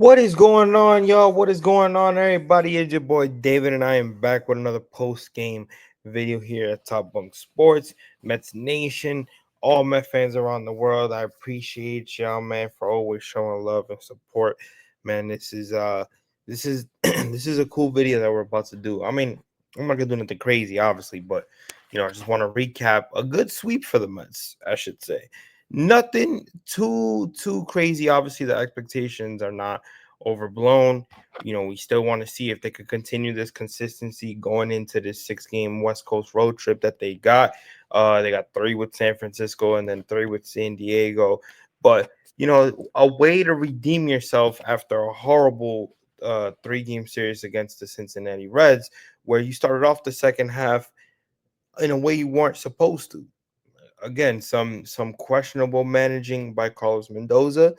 What is going on, y'all? What is going on, everybody? It's your boy David, and I am back with another post-game video here at Top Bunk Sports, Mets Nation, all Met fans around the world. I appreciate y'all, man, for always showing love and support. Man, this is this is a cool video that we're about to do. I mean, I'm not gonna do nothing crazy, obviously, but I just want to recap a good sweep for the Mets, I should say. Nothing too crazy. Obviously, the expectations are not overblown. We still want to see if they could continue this consistency going into this 6 game West Coast road trip that they got. They got 3 with San Francisco and then 3 with San Diego. But a way to redeem yourself after a horrible 3 game series against the Cincinnati Reds, where you started off the second half in a way you weren't supposed to. Again, some questionable managing by Carlos Mendoza,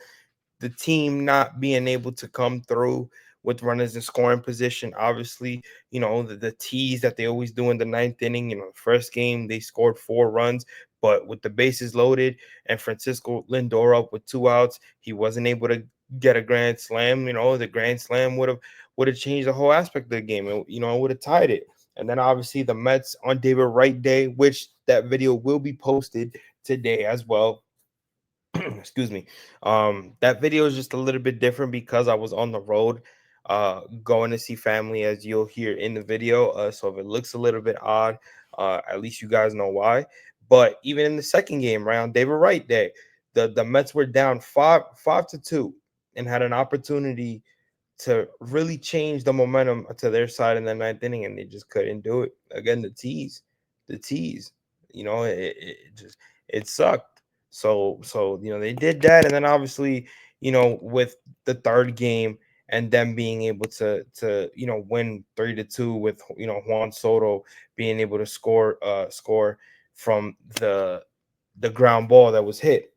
the team not being able to come through with runners in scoring position. Obviously, the tease that they always do in the ninth inning. The first game they scored 4 runs, but with the bases loaded and Francisco Lindor up with 2 outs, he wasn't able to get a grand slam. The grand slam would have changed the whole aspect of the game. It would have tied it. And then obviously the Mets on David Wright Day, which that video will be posted today as well. Excuse me. That video is just a little bit different because I was on the road going to see family, as you'll hear in the video. So if it looks a little bit odd, at least you guys know why. But even in the second game, right on David Wright Day, the Mets were down 5-2 and had an opportunity to really change the momentum to their side in the ninth inning, and they just couldn't do it. Again, the tease. It sucked. So they did that, and then obviously with the third game and them being able to win 3-2 with Juan Soto being able to score from the ground ball that was hit.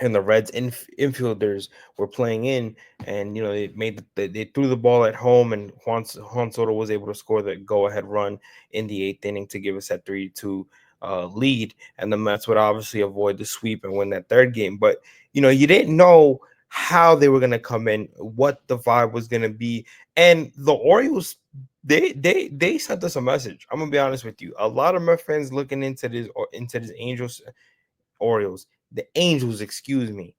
And the Reds infielders were playing in, and they threw the ball at home, and Juan Soto was able to score the go-ahead run in the eighth inning to give us that 3-2 lead, and the Mets would obviously avoid the sweep and win that third game. But you didn't know how they were going to come in, what the vibe was going to be, and the Orioles. They sent us a message. I'm gonna be honest with you. A lot of my fans looking into this Angels Orioles. The Angels, excuse me.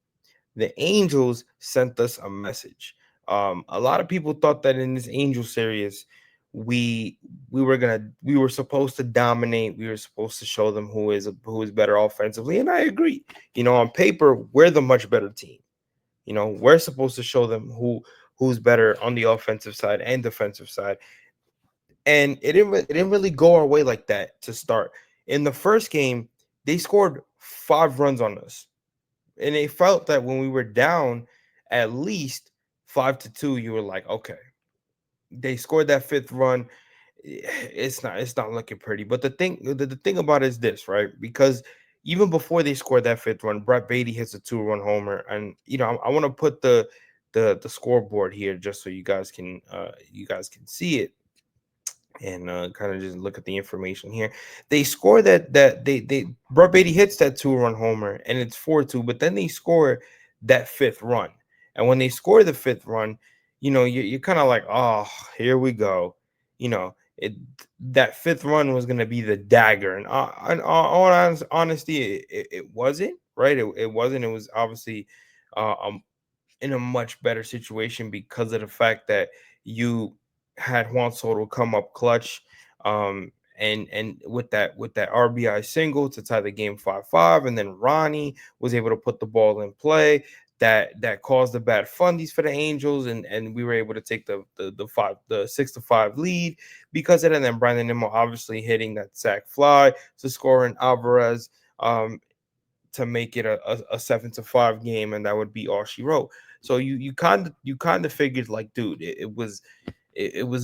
The Angels sent us a message. A lot of people thought that in this Angel series, we we were supposed to dominate. We were supposed to show them who is better offensively, and I agree. On paper, we're the much better team. We're supposed to show them who's better on the offensive side and defensive side, and it didn't really go our way like that to start. In the first game, they scored 5 runs on us, and it felt that when we were down at least 5-2, you were like, okay, they scored that fifth run. It's not looking pretty. But the thing about it is this, right? Because even before they scored that fifth run, Brett Beatty hits a 2-run homer, and I want to put the scoreboard here just so you guys can see it, and kind of just look at the information here. They score that they Brett Beatty hits that 2-run homer, and it's 4-2. But then they score that fifth run, and when they score the fifth run, you're kind of like, oh, here we go. It That fifth run was gonna be the dagger, and all honesty, it wasn't, right. It wasn't. It was obviously in a much better situation because of the fact that you had Juan Soto come up clutch, and with that RBI single to tie the game 5-5, and then Ronnie was able to put the ball in play that caused the bad fundies for the Angels, and we were able to take the 6-5 lead because of it. And then Brandon Nimmo obviously hitting that sac fly to score in Alvarez, to make it a 7-5 game, and that would be all she wrote. So you kind of figured, like, dude, it was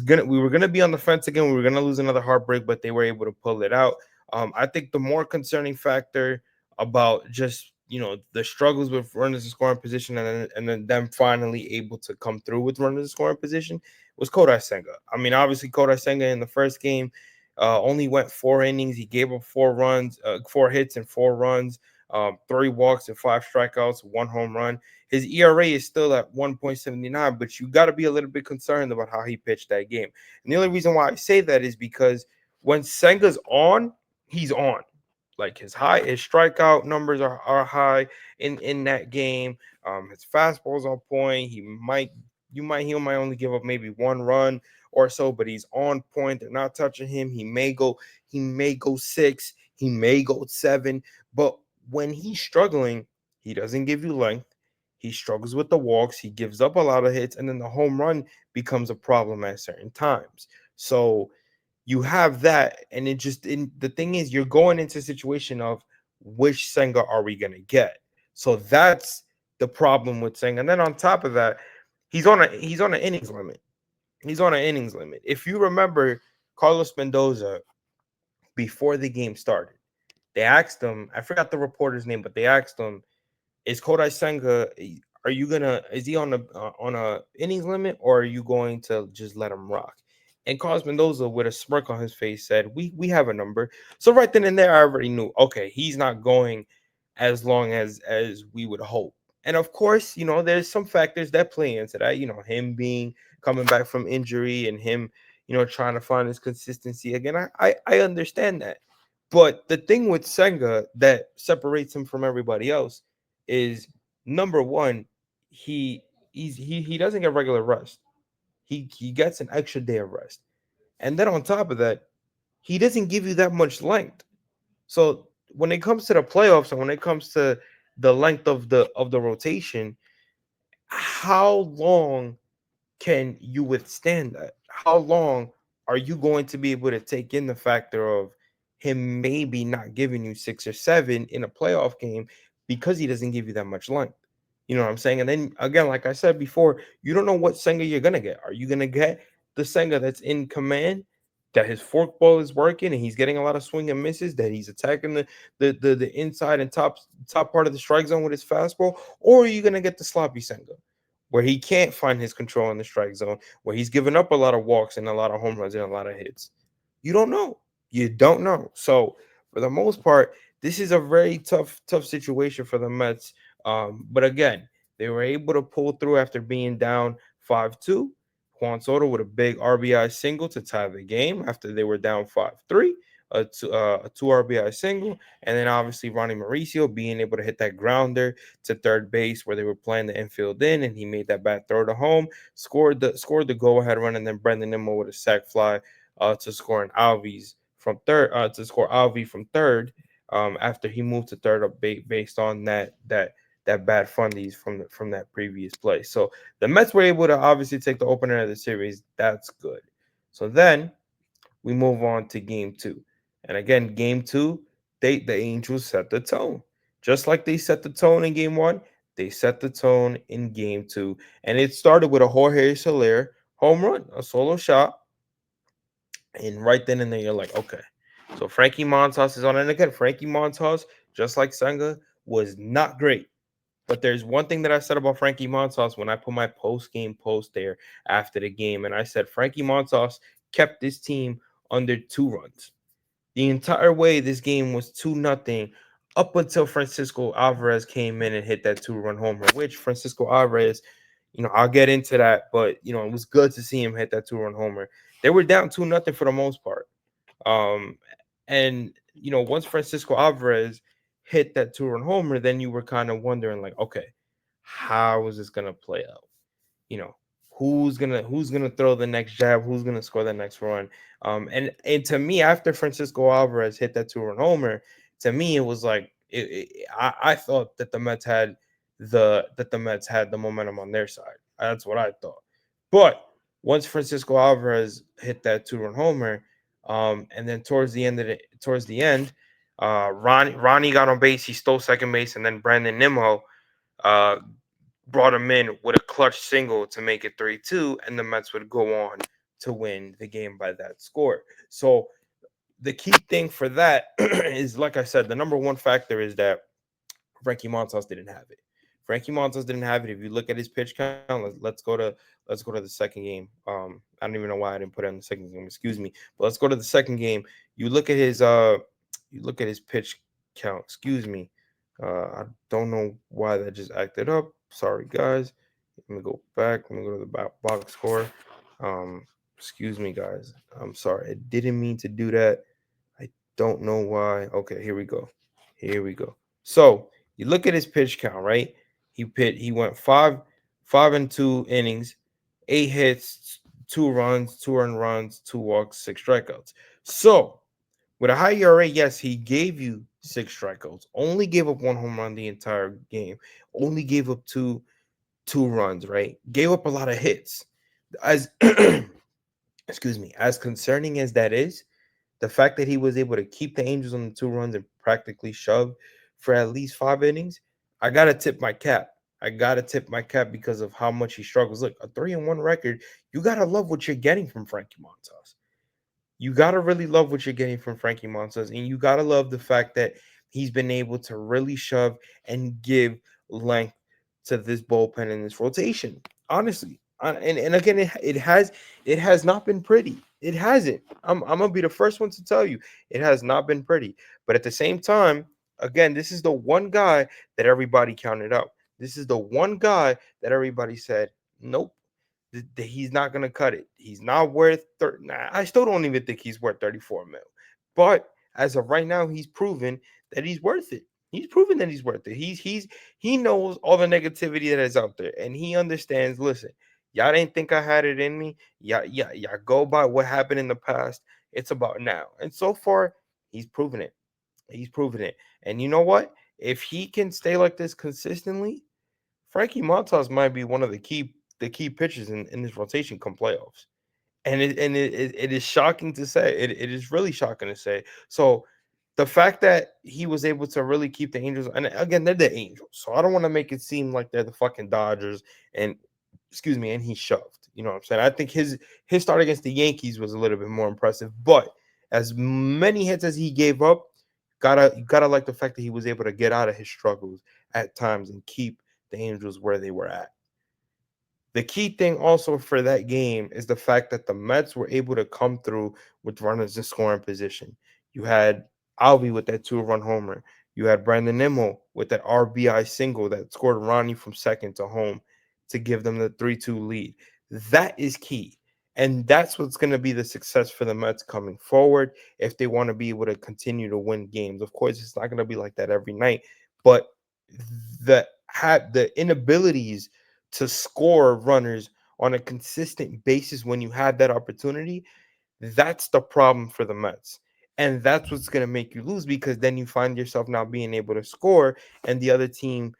gonna we were gonna be on the fence again. We were gonna lose another heartbreak, but they were able to pull it out. I think the more concerning factor about just the struggles with runners in scoring position, and then them finally able to come through with runners in scoring position was Kodai Senga. I mean, obviously Kodai Senga in the first game only went 4 innings. He gave up 4 runs, 4 hits and 4 runs. 3 walks and 5 strikeouts, 1 home run. His ERA is still at 1.79, but you got to be a little bit concerned about how he pitched that game. And the only reason why I say that is because when Senga's on, he's on. Like his strikeout numbers are high in that game. His fastball's on point. He might only give up maybe 1 run or so, but he's on point. They're not touching him. He may go 6, he may go 7, but when he's struggling, he doesn't give you length. He struggles with the walks. He gives up a lot of hits, and then the home run becomes a problem at certain times. So you have that, and the thing is, you're going into a situation of which Senga are we gonna get? So that's the problem with Senga. And then on top of that, he's on an innings limit. He's on an innings limit. If you remember Carlos Mendoza before the game started, they asked him, I forgot the reporter's name, but they asked him, is Kodai Senga, are you gonna is he on a innings limit, or are you going to just let him rock? And Carlos Mendoza, with a smirk on his face, said, we have a number. So right then and there, I already knew, okay, he's not going as long as we would hope. And of course, there's some factors that play into that. Him being coming back from injury, and him, trying to find his consistency again. I understand that. But the thing with Senga that separates him from everybody else is, number one, he doesn't get regular rest. He gets an extra day of rest. And then on top of that, he doesn't give you that much length. So when it comes to the playoffs, and when it comes to the length of the rotation, how long can you withstand that? How long are you going to be able to take in the factor of him maybe not giving you 6 or 7 in a playoff game because he doesn't give you that much length? You know what I'm saying? And then again, like I said before, you don't know what Senga you're gonna get. Are you gonna get the Senga that's in command, that his forkball is working and he's getting a lot of swing and misses, that he's attacking the inside and top part of the strike zone with his fastball, or are you gonna get the sloppy Senga, where he can't find his control in the strike zone, where he's giving up a lot of walks and a lot of home runs and a lot of hits? You don't know. You don't know. So for the most part, this is a very tough situation for the Mets. But again, they were able to pull through after being down 5-2. Juan Soto with a big RBI single to tie the game after they were down 5-3. A two RBI single, and then obviously Ronnie Mauricio being able to hit that grounder to third base where they were playing the infield in, and he made that bat throw to home, scored the go ahead run, and then Brendan Nimmo with a sac fly to score an Alves from third to score Alves from third, after he moved to third up based on that bad fundies from that previous play. So the Mets were able to obviously take the opener of the series. That's good. So then we move on to game two. And again, game two, the Angels set the tone. Just like they set the tone in game one, they set the tone in game two. And it started with a Jorge Soler home run, a solo shot. And right then and there, you're like, okay. So Frankie Montas is on. And again, Frankie Montas, just like Senga, was not great. But there's one thing that I said about Frankie Montas when I put my post-game post there after the game, and I said Frankie Montas kept this team under 2 runs. The entire way this game was 2-0 up until Francisco Alvarez came in and hit that 2-run homer, which Francisco Alvarez, I'll get into that, but it was good to see him hit that 2-run homer. They were down 2-0 for the most part. Um, and once Francisco Alvarez hit that 2-run homer, then you were kind of wondering, like, okay, how is this gonna play out? You know, who's gonna throw the next jab? Who's gonna score the next run? And to me, after Francisco Alvarez hit that 2-run homer, to me it was like I thought that the Mets had the momentum on their side. That's what I thought. But once Francisco Alvarez hit that 2-run homer, and then towards the end, Ronnie got on base. He stole second base, and then Brandon Nimmo uh, brought him in with a clutch single to make it 3-2, and the Mets would go on to win the game by that score. So the key thing for that is, like I said, the number one factor is that Frankie Montas didn't have it. Frankie Montas didn't have it. If you look at his pitch count, let's go to the second game. I don't even know why I didn't put it in the second game. Excuse me. But let's go to the second game. You look at his pitch count. Excuse me. I don't know why that just acted up. Sorry, guys. Let me go back. Let me go to the box score. Um, excuse me, guys. I'm sorry. I didn't mean to do that. I don't know why. Okay, here we go. Here we go. So you look at his pitch count, right? He went five and two innings, 8 hits, 2 runs, 2 earned runs, 2 walks, 6 strikeouts. So with a high ERA, yes, he gave you 6 strikeouts. Only gave up 1 home run the entire game. Only gave up two runs, right? Gave up a lot of hits. As excuse me, as concerning as that is, the fact that he was able to keep the Angels on the 2 runs and practically shove for at least 5 innings, I gotta tip my cap. I gotta tip my cap because of how much he struggles. Look, a 3-1 record, you gotta love what you're getting from Frankie Montas. You gotta really love what you're getting from Frankie Montas, and you gotta love the fact that he's been able to really shove and give length to this bullpen and this rotation. Honestly, and again, it has not been pretty. It hasn't. I'm gonna be the first one to tell you it has not been pretty. But at the same time, again, this is the one guy that everybody counted out. This is the one guy that everybody said, nope, he's not gonna cut it. He's not worth 30. Nah, I still don't even think he's worth 34 mil. But as of right now, he's proven that he's worth it. He's proven that he's worth it. He knows all the negativity that is out there, and he understands. Listen, y'all didn't think I had it in me. Yeah. Go by what happened in the past. It's about now, and so far, he's proven it. He's proven it. And you know what? If he can stay like this consistently, Frankie Montas might be one of the key pitchers in this rotation come playoffs. And it is shocking to say. It is really shocking to say. So the fact that he was able to really keep the Angels, and again, they're the Angels. So I don't want to make it seem like they're the fucking Dodgers and excuse me, and he shoved. You know what I'm saying? I think his start against the Yankees was a little bit more impressive, but as many hits as he gave up, you gotta like the fact that he was able to get out of his struggles at times and keep the Angels where they were at. The key thing also for that game is the fact that the Mets were able to come through with runners in scoring position. You had Alvey with that 2-run homer. You had Brandon Nimmo with that RBI single that scored Ronnie from second to home to give them the 3-2 lead. That is key. And that's what's going to be the success for the Mets coming forward if they want to be able to continue to win games. Of course, it's not going to be like that every night, but the inabilities to score runners on a consistent basis when you had that opportunity, that's the problem for the Mets. And that's what's going to make you lose because then you find yourself not being able to score and the other team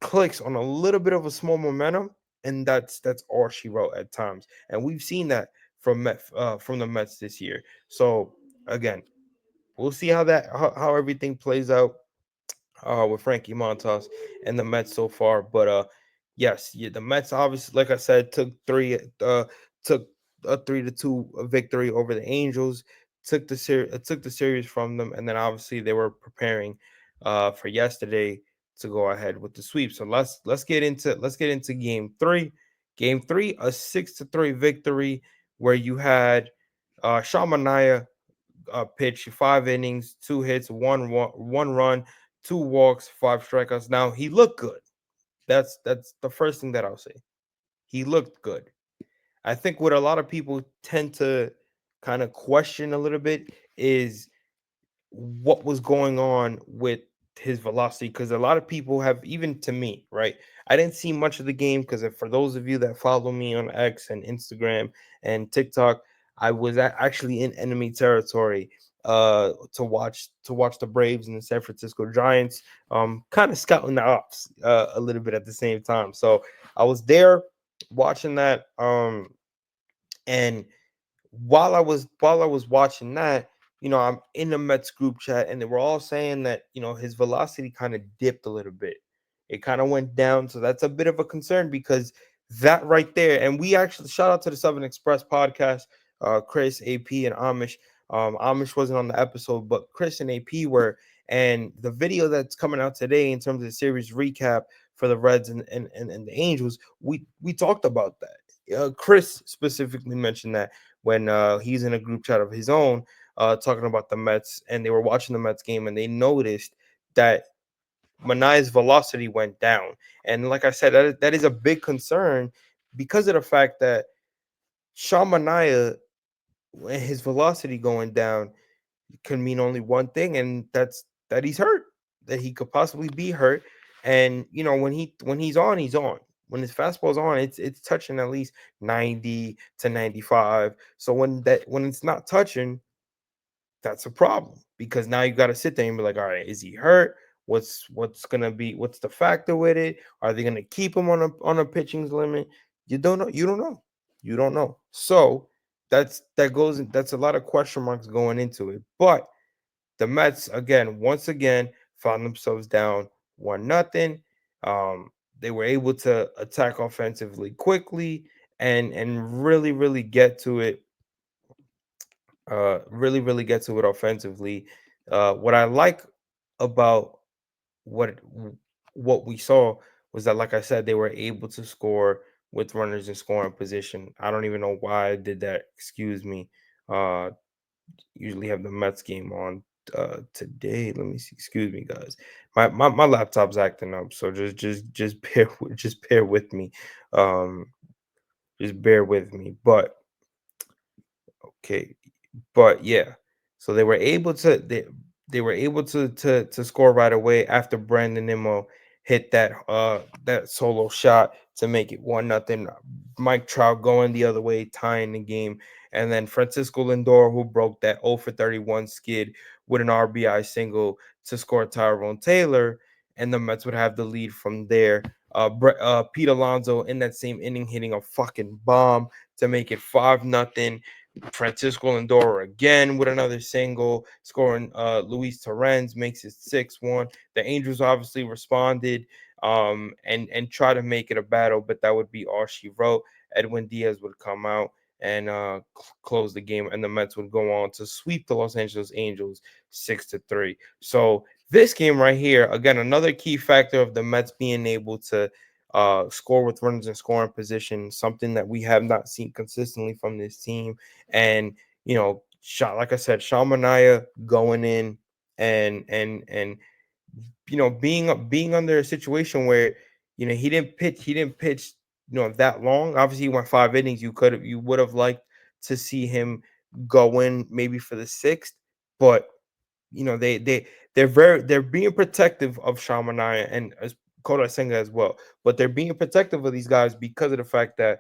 clicks on a little bit of a small momentum and that's all she wrote at times. And we've seen that from the Mets this year. So again, we'll see how everything plays out with Frankie Montas and the Mets so far. But yes, yeah, the Mets obviously, like I said, took a 3-2 victory over the Angels. Took the series from them, and then obviously they were preparing for yesterday to go ahead with the sweep. So let's get into game three. Game three, a 6-3 victory where you had Sean Manaea pitch, 5 innings, 2 hits, one run, 2 walks, 5 strikeouts. Now he looked good. That's the first thing that I'll say. He looked good. I think what a lot of people tend to kind of question a little bit is what was going on with his velocity because a lot of people have, even to me, right? I didn't see much of the game because for those of you that follow me on X and Instagram and TikTok, I was actually in enemy territory to watch the Braves and the San Francisco Giants, kind of scouting the ops a little bit at the same time. So I was there watching that, and while I was watching that, I'm in the Mets group chat, and they were all saying that his velocity kind of dipped a little bit. It kind of went down, so that's a bit of a concern because that right there. And we actually shout out to the Southern Express podcast, Chris, AP, and Amish. Amish wasn't on the episode, but Chris and AP were. And the video that's coming out today in terms of the series recap for the Reds and the Angels, we talked about that. Chris specifically mentioned that when he's in a group chat of his own, talking about the Mets, and they were watching the Mets game, and they noticed that Manae's velocity went down. And like I said, that is a big concern because of the fact that Sean Manaea and his velocity going down could mean only one thing, and that's that he's hurt, that he could possibly be hurt. And when he's on, he's on. When his fastball's on, it's touching at least 90 to 95. So when it's not touching, that's a problem because now you got to sit there and be like, all right, is he hurt? What's the factor with it? Are they gonna keep him on a pitching's limit? You don't know. You don't know. You don't know. So that's a lot of question marks going into it. But the Mets once again found themselves down 1-0. They were able to attack offensively quickly and really get to it. Really get to it offensively. What I like about what what we saw was that, like I said, they were able to score with runners in scoring position. I don't even know why I did that. Excuse me. Uh, Usually have the Mets game on today. Let me see. Excuse me, guys. My laptop's acting up, so just bear with me. Um, just bear with me. But okay, but yeah, so they were able to score right away after Brandon Nimmo hit that solo shot to make it 1-0. Mike Trout going the other way, tying the game, and then Francisco Lindor, who broke that 0 for 31 skid with an RBI single to score Tyrone Taylor, and the Mets would have the lead from there. Pete Alonso in that same inning hitting a fucking bomb to make it 5-0. Francisco Lindor again with another single, scoring. Luis Torrens makes it 6-1. The Angels obviously responded and try to make it a battle, but that would be all she wrote. Edwin Diaz would come out and close the game, and the Mets would go on to sweep the Los Angeles Angels 6-3. So this game right here, again, another key factor of the Mets being able to score with runners in scoring position, something that we have not seen consistently from this team. And like I said, Sean Manaea going in and being under a situation where he didn't pitch that long. Obviously, he went 5 innings. You would have liked to see him go in maybe for the sixth, but they're being protective of Sean Manaea and Kodai Senga as well. But they're being protective of these guys because of the fact that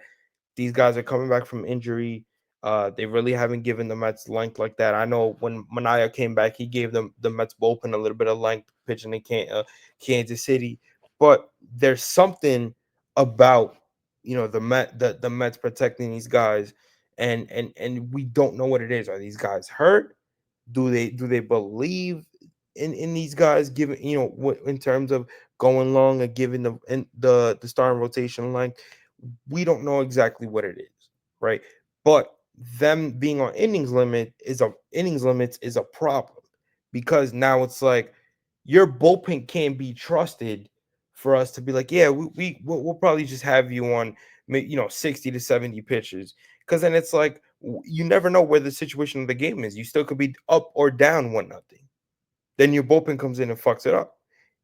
these guys are coming back from injury. They really haven't given the Mets length like that. I know when Manaea came back, he gave them the Mets bullpen a little bit of length pitching in Kansas City. But there's something about the Mets protecting these guys, and we don't know what it is. Are these guys hurt? Do they believe in these guys giving what in terms of going long and giving the starting rotation length? We don't know exactly what it is, right? But them being on innings limits is a problem because now it's like your bullpen can't be trusted for us to be like, yeah, we'll probably just have you on 60 to 70 pitches, because then it's like you never know where the situation of the game is. You still could be up or down 1-0. Then your bullpen comes in and fucks it up.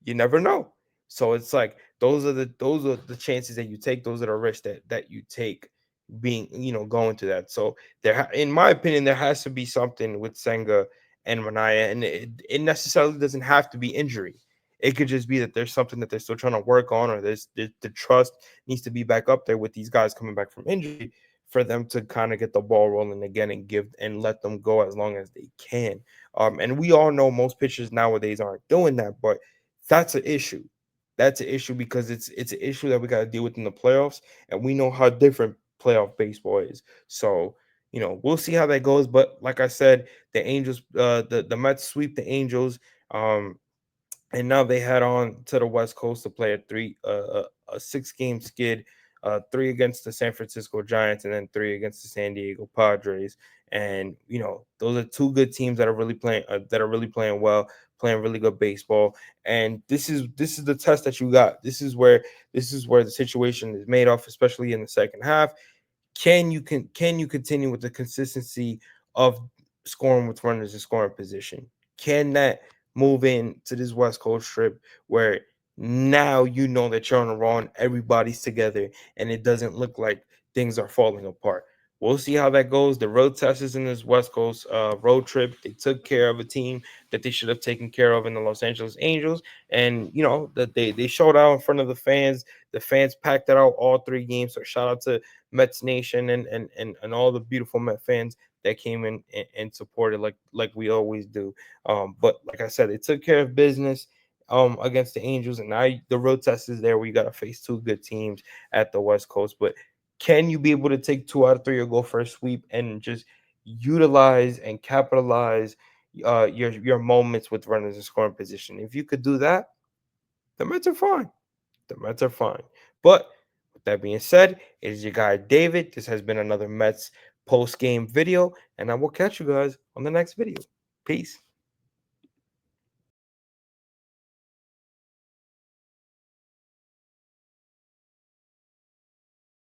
You never know. So it's like those are the chances that you take. Those are the risks that you take being going to that. So in my opinion, there has to be something with Senga and Manaea, and it necessarily doesn't have to be injury. It could just be that there's something that they're still trying to work on, or the trust needs to be back up there with these guys coming back from injury for them to kind of get the ball rolling again and give and let them go as long as they can. And we all know most pitchers nowadays aren't doing that, but that's an issue. That's an issue because it's an issue that we got to deal with in the playoffs, and we know how different playoff baseball is. So we'll see how that goes. But like I said, the Angels, the Mets sweep the Angels. And now they head on to the West Coast to play a 6-game skid, three against the San Francisco Giants and then three against the San Diego Padres. And those are two good teams that are really playing well, playing really good baseball. And this is the test that you got. This is where the situation is made off, especially in the second half. Can you continue with the consistency of scoring with runners in scoring position? Can that move in to this West Coast trip where Now you know that you're on a roll and everybody's together and it doesn't look like things are falling apart. We'll see how that goes. The road test in this West Coast road trip. They took care of a team that they should have taken care of in the Los Angeles Angels, and you know that they showed out in front of the fans. The fans packed it out all 3 games. So shout out to Mets Nation and all the beautiful Met fans that came in and supported like we always do. But like I said, they took care of business against the Angels, and now the road test is there where you got to face 2 good teams at the West Coast. But can you be able to take 2 out of 3 or go for a sweep and just utilize and capitalize your moments with runners in scoring position? If you could do that, the Mets are fine. The Mets are fine. But with that being said, it is your guy David. This has been another Mets post game video, and I will catch you guys on the next video. Peace.